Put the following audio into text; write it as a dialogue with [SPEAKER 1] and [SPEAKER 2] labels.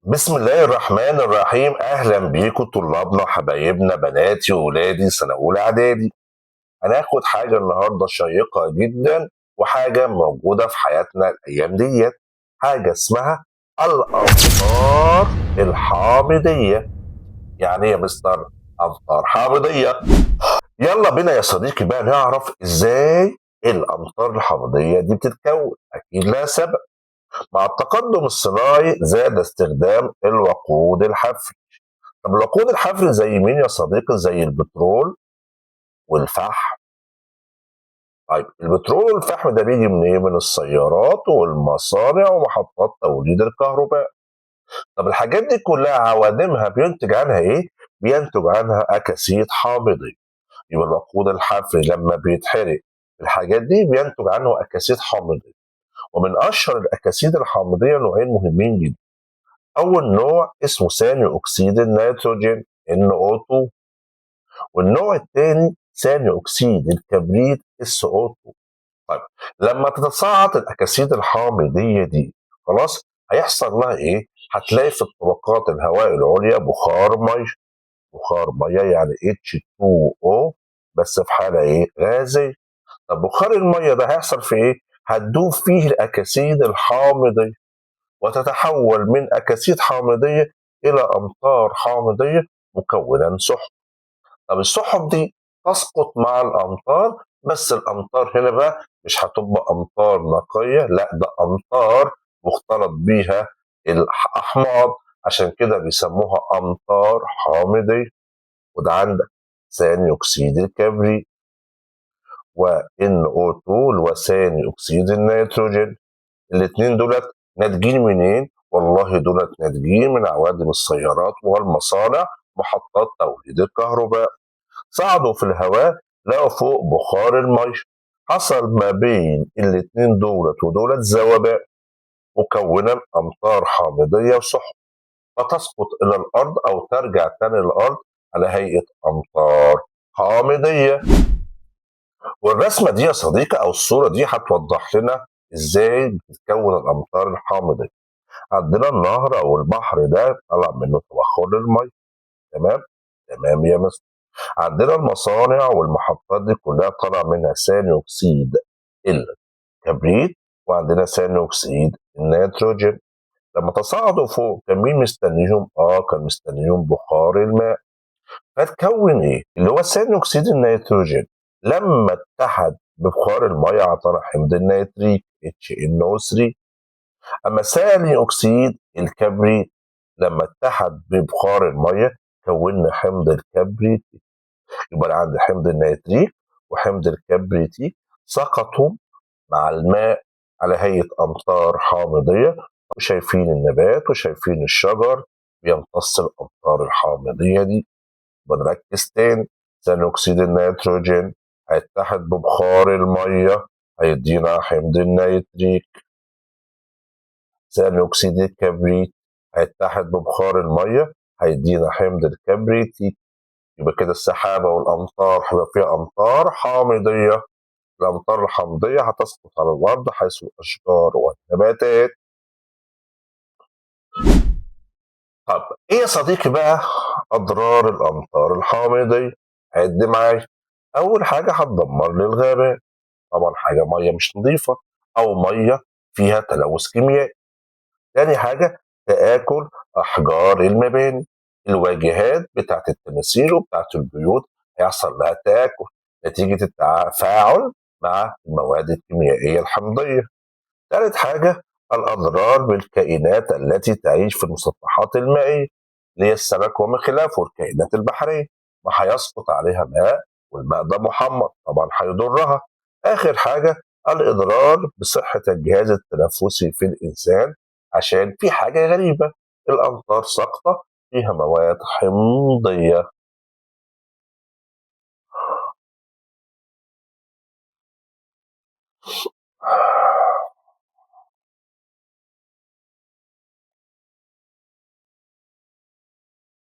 [SPEAKER 1] بسم الله الرحمن الرحيم. اهلا بيكم طلابنا حبايبنا بناتي وولادي سنه اولى اعدادي. هناخد حاجه النهارده شيقه جدا وحاجه موجوده في حياتنا الايام ديت، حاجه اسمها الامطار الحامضيه. يعني ايه يا مستر امطار حامضيه؟ يلا بينا يا صديقي بقى نعرف ازاي الامطار الحامضيه دي بتتكون. اكيد لها سبب. مع التقدم الصناعي زاد استخدام الوقود الحفري. طب الوقود الحفري زي مين يا صديقي؟ زي البترول والفحم. طيب البترول والفحم ده بيجي من ايه؟ من السيارات والمصانع ومحطات توليد الكهرباء. طب الحاجات دي كلها عوادمها بينتج عنها ايه؟ بينتج عنها اكاسيد حامضيه. يبقى الوقود الحفري لما بيتحرق الحاجات دي بينتج عنه اكاسيد حامضيه. ومن اشهر الاكاسيد الحامضيه نوعين مهمين جدا. اول نوع اسمه ثاني اكسيد النيتروجين NO2، والنوع الثاني ثاني اكسيد الكبريت SO2. طيب لما تتصاعد الاكاسيد الحامضيه دي خلاص هيحصل لها ايه؟ هتلاقي في الطبقات الهواء العليا بخار ميه. بخار ميه يعني H2O، بس في حاله ايه؟ غازيه. طب بخار الميه ده هيحصل في ايه؟ هتدوب فيه الاكاسيد الحامضيه وتتحول من اكاسيد حامضيه الى امطار حامضيه مكونا سحب. طب السحب دي تسقط مع الامطار، بس الامطار هنا بقى مش هتبقى امطار نقيه، لا ده امطار مختلط بيها الاحماض، عشان كده بيسموها امطار حامضيه. وده عندك ثاني اكسيد الكبريت و NO2 اللي هو ثاني اكسيد النيتروجين. الاثنين دولت ناتجين منين؟ والله دولت ناتجين من عوادم السيارات والمصانع، محطات توليد الكهرباء. صعدوا في الهواء لقوا فوق بخار المية، حصل ما بين الاتنين دولت ودولت ذوبان مكونا أمطار حامضية وسحب، فتسقط إلى الأرض أو ترجع تاني للأرض على هيئة أمطار حامضية. والرسمة دي يا صديقي أو الصورة دي هتوضح لنا إزاي بتتكون الأمطار الحامضية. عندنا النهر أو البحر ده طلع منه تبخر المية. تمام؟ تمام يا مستر. عندنا المصانع والمحطات دي كلها طالع منها ثاني اكسيد الكبريت، وعندنا ثاني اكسيد النيتروجين. لما تصاعدوا فوق كان مين مستنيهم؟ كان مستنيهم بخار الماء. فتكون ايه؟ اللي هو ثاني اكسيد النيتروجين لما اتحد ببخار الميه اعطانا حمض النيتريك HNO3. اما ثاني اكسيد الكبريت لما اتحد ببخار الميه كونا حمض الكبريت. يبقى عندي حمض النيتريك وحمض الكبريتيك سقطوا مع الماء على هيئة أمطار حامضية، وشايفين النبات وشايفين الشجر بيمتص الأمطار الحامضية دي. بنركز تاني. ثاني أكسيد النيتروجين هيتحد ببخار المية هيدينا حمض النيتريك. ثاني أكسيد الكبريت هيتحد ببخار المية هيدينا حمض الكبريتيك. يبقى كده السحابة والأمطار هيبقى فيها أمطار حامضية. الأمطار الحامضية هتسقط على الأرض حيث الأشجار والنباتات. طب إيه يا صديقي بقى أضرار الأمطار الحامضية؟ عد معايا. أول حاجة هتدمر لي الغابات. طبعا حاجة مية مش نظيفة أو مية فيها تلوث كيميائي. تاني حاجة تآكل أحجار المباني. الواجهات بتاعت التماثيل وبتاعت البيوت هيحصل لها تآكل نتيجة التفاعل مع المواد الكيميائية الحمضية. ثالث حاجة الأضرار بالكائنات التي تعيش في المسطحات المائية اللي هي السمك وما خلافه والكائنات البحرية. ما هيسقط عليها ماء والماء ده محمض طبعا هيضرها. آخر حاجة الإضرار بصحة الجهاز التنفسي في الإنسان، عشان في حاجة غريبة، الأمطار ساقطة فيها مواد حمضية.